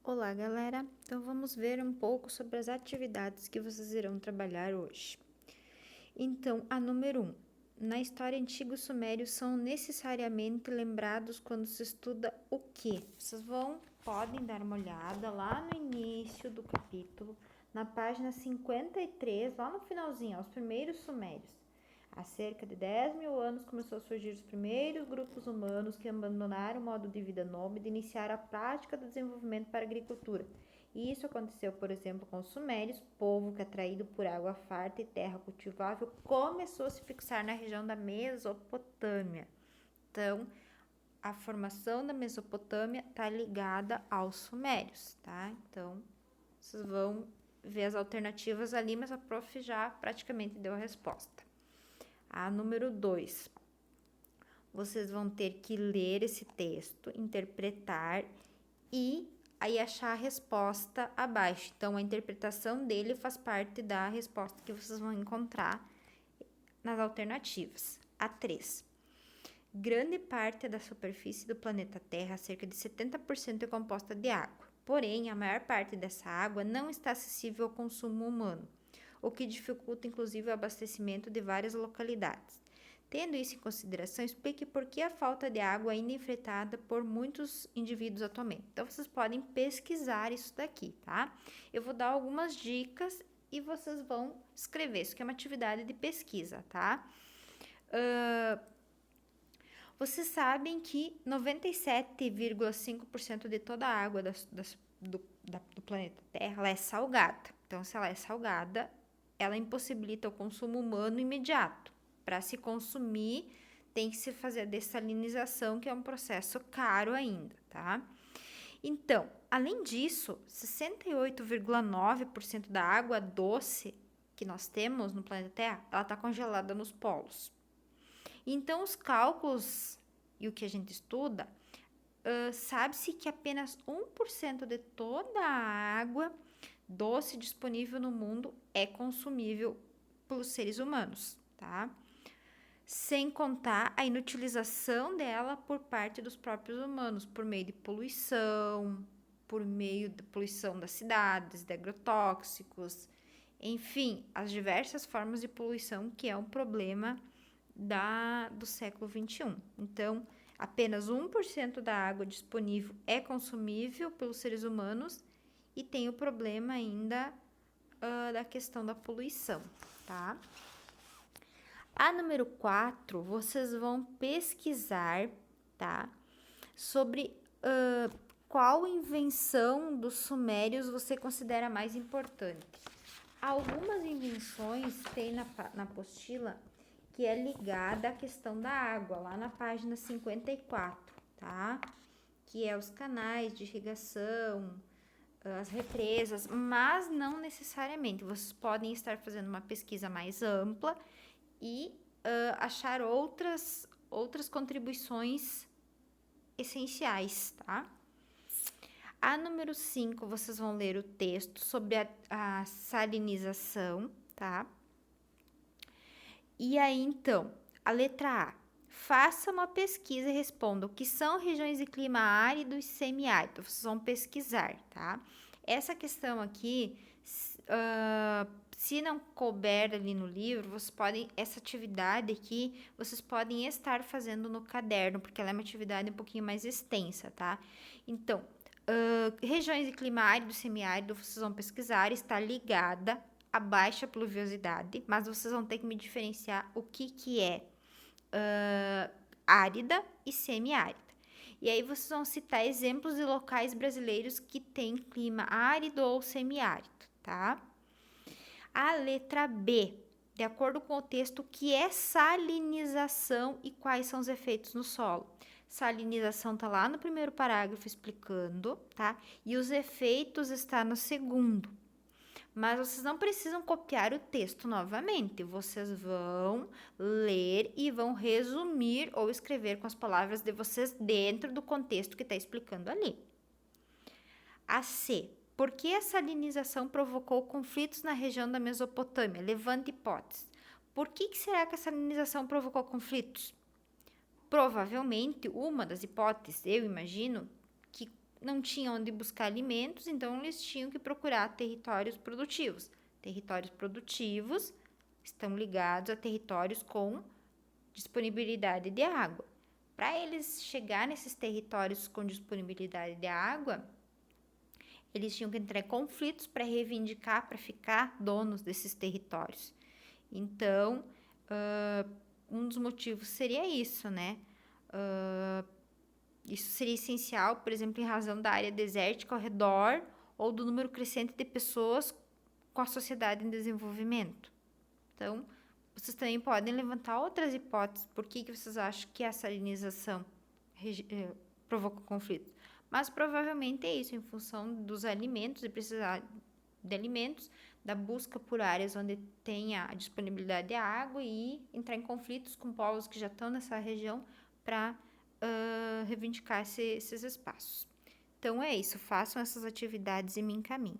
Olá, galera! Então vamos ver um pouco sobre as atividades que vocês irão trabalhar hoje. Então, a número 1. Na história antiga, os sumérios são necessariamente lembrados quando se estuda o quê? Vocês podem dar uma olhada lá no início do capítulo, na página 53, lá no finalzinho, os primeiros sumérios. Há cerca de 10 mil anos começou a surgir os primeiros grupos humanos que abandonaram o modo de vida nômade e iniciaram a prática do desenvolvimento para a agricultura. E isso aconteceu, por exemplo, com os sumérios, povo que, atraído por água farta e terra cultivável, começou a se fixar na região da Mesopotâmia. Então, a formação da Mesopotâmia está ligada aos sumérios, tá? Então, vocês vão ver as alternativas ali, mas a prof já praticamente deu a resposta. A número 2, vocês vão ter que ler esse texto, interpretar e aí achar a resposta abaixo. Então, a interpretação dele faz parte da resposta que vocês vão encontrar nas alternativas. A 3. Grande parte da superfície do planeta Terra, cerca de 70%, é composta de água. Porém, a maior parte dessa água não está acessível ao consumo humano, o que dificulta inclusive o abastecimento de várias localidades. Tendo isso em consideração, explique por que a falta de água ainda é enfrentada por muitos indivíduos atualmente. Então, vocês podem pesquisar isso daqui, tá? Eu vou dar algumas dicas e vocês vão escrever. Isso aqui é uma atividade de pesquisa, tá? Vocês sabem que 97,5% de toda a água do planeta Terra ela é salgada. Então, se ela é salgada, ela impossibilita o consumo humano imediato. Para se consumir, tem que se fazer a dessalinização, que é um processo caro ainda, tá? Então, além disso, 68,9% da água doce que nós temos no planeta Terra, ela está congelada nos polos. Então, os cálculos e o que a gente estuda, sabe-se que apenas 1% de toda a água doce disponível no mundo é consumível pelos seres humanos, tá? Sem contar a inutilização dela por parte dos próprios humanos, por meio de poluição, por meio da poluição das cidades, de agrotóxicos, enfim, as diversas formas de poluição que é um problema do século XXI. Então, apenas 1% da água disponível é consumível pelos seres humanos e tem o problema ainda da questão da poluição, tá? A número 4, vocês vão pesquisar, tá? Sobre qual invenção dos sumérios você considera mais importante. Algumas invenções tem na apostila que é ligada à questão da água, lá na página 54, tá? Que é os canais de irrigação, as represas, mas não necessariamente. Vocês podem estar fazendo uma pesquisa mais ampla e achar outras contribuições essenciais, tá? A número 5, vocês vão ler o texto sobre a salinização, tá? E aí, então, a letra A. Faça uma pesquisa e responda o que são regiões de clima árido e semiárido. Vocês vão pesquisar, tá? Essa questão aqui, se não couber ali no livro, essa atividade aqui, vocês podem estar fazendo no caderno, porque ela é uma atividade um pouquinho mais extensa, tá? Então, regiões de clima árido e semiárido, vocês vão pesquisar, está ligada a baixa pluviosidade, mas vocês vão ter que me diferenciar o que é árida e semiárida. E aí vocês vão citar exemplos de locais brasileiros que têm clima árido ou semiárido, tá? A letra B, de acordo com o texto, o que é salinização e quais são os efeitos no solo? Salinização tá lá no primeiro parágrafo explicando, tá? E os efeitos está no segundo. Mas vocês não precisam copiar o texto novamente, vocês vão ler e vão resumir ou escrever com as palavras de vocês dentro do contexto que está explicando ali. A C. Por que a salinização provocou conflitos na região da Mesopotâmia? Levante hipóteses. Por que será que a salinização provocou conflitos? Provavelmente, uma das hipóteses, eu imagino, que não tinham onde buscar alimentos, então eles tinham que procurar territórios produtivos. Territórios produtivos estão ligados a territórios com disponibilidade de água. Para eles chegar nesses territórios com disponibilidade de água, eles tinham que entrar em conflitos para reivindicar, para ficar donos desses territórios. Então, um dos motivos seria isso, né? Isso seria essencial, por exemplo, em razão da área desértica ao redor ou do número crescente de pessoas com a sociedade em desenvolvimento. Então, vocês também podem levantar outras hipóteses. Por que vocês acham que a salinização provoca conflito? Mas provavelmente é isso, em função dos alimentos e precisar de alimentos, da busca por áreas onde tenha a disponibilidade de água e entrar em conflitos com povos que já estão nessa região para reivindicar esses espaços. Então é isso, façam essas atividades e me encaminhem.